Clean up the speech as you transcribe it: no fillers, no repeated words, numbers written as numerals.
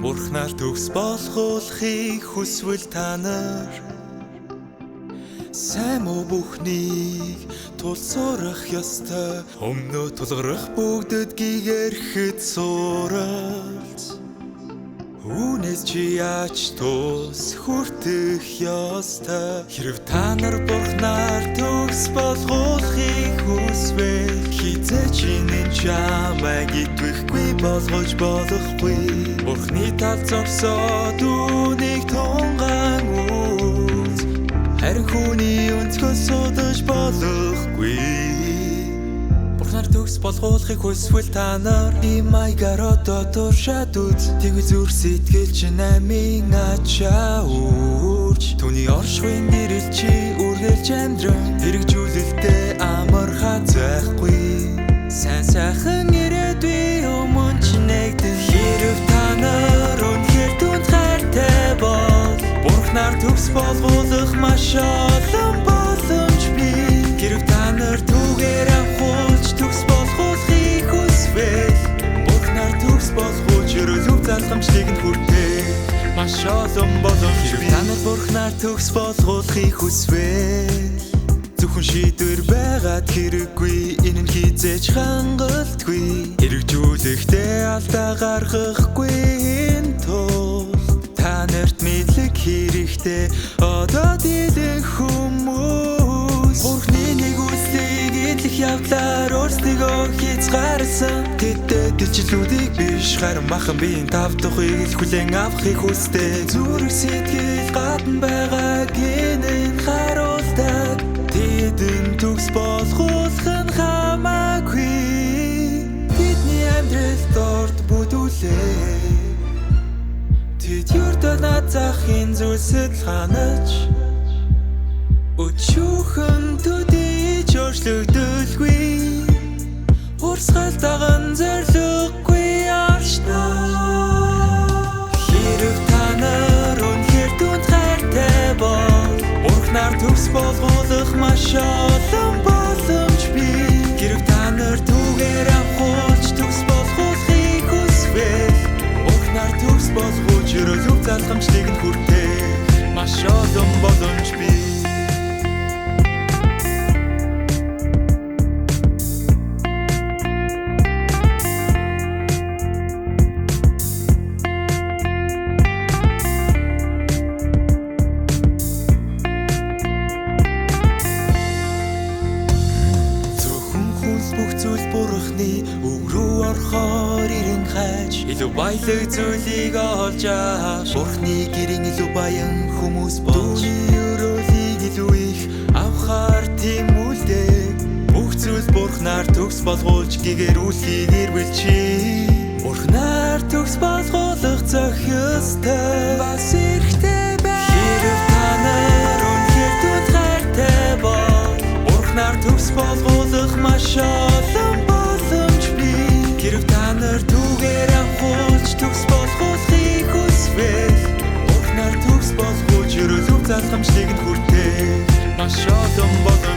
Бурхнаар төгс болгохыг хүсвэл та нар сайн уу бүхнийг тулсуурах ёстой. Өмнөө тулгарах бүгдэд гэгэрхэд суралц. Үүнээс чи яаж тус хүртэх ёстой. Хэрв та нар Бурхнаар төгс болгохыг хүсвэл хизээч энэ чамайг идэвхгүй болгож болохгүй. Бурхны тал зогсоод үүнийг тунгаан үз. Харин хүний өнцгөөс судаж болохгүй. Бурхнаар төгс болгохыг хүсвэл та нар имайгаар одоо туршаад үз. Тэгвэл зүр сэтгэл чинь амийн ачаа үрж. Түүний оршихуйн нэрэл чи үргэлж амьдран. Хэрэгжүүлэлтэй амар хазахгүй. Сайн сайхан ирээдүй өмнө ч нэгдэн. Хэрв та нар үнэхээр түнд хайртай бол Бурхнаар төгс болгох маш олон боломж бий. Хэрв та нар түүгээр авахулж төгс болгохыг хүсвэл Бурхнаар төгс болгож ерөөлөв залхамжлыг нь хүртээ маш олон боломж бий. Хэрв та нар Бурхнаар төгс болгохыг хүсвэл зөвхөн шийдвэр байгаад хэрэггүй. Энэ нь хизээч хангалтгүй. Хэрэгжүүлэхдээ алдаа гаргахгүй энэ тул та нарт мэдлэг хэрэгтэй. Одоо дилэн хүмүүс Бурхны нэгүслийг эдлэх явдлаар өөрсдийгөө хязгаарласан. Тэдэд джилүүдийг биш харин махан биеийн тав тухыг л хүлээн авахыг хүсдэг. Зүрх сэтгэл гадна байгаа гинэн харуулдаг. Тэдэн төгс болгох нь хамаагүй. Тэдний амьдралд орд бүдүүлээ. Тэд юрдөө нацахын зүйлсэд ханаж. Өчүүхэн төдий өөрчлөгдөлгүй. Урсгалтайган зориггүй арчнаа. Хэрв та нар үнэхээр түнд хайртай бол Бурхнаар төгс болгох маш олон боломж бий. Хэрв та нар түүгээр авахулж төгс болгохыг хүсвэл Бурхнаар төгс болгож ерөөлөв залхамжлыг нь хүртээ маш олон боломж бий. Бүх зүйл Бурхны үг рүү орохоор ирэн хайж. Илүү баялаг зүйлийг олж авч Бурхны гэрийн илүү баян хүмүүс болж. Түүний өрөөлийг илүү их авахаар тийм үлдээ. Бүх зүйл Бурхнаар төгс болгуулж гэгэрүүлэхийг эрвэл чи Бурхнаар төгс болгох зохистой бас эрхтэй бай. Хэрв та нар үнэхээр түнд хайртай бол Бурхнаар төгс болгох маш олон боломж бий. Хэрв та нар түүгээр авахулж төгс болгохыг хүсвэл Бурхнаар төгс болгож ерөөлөв залхамжлыг нь хүртээ маш олон боломж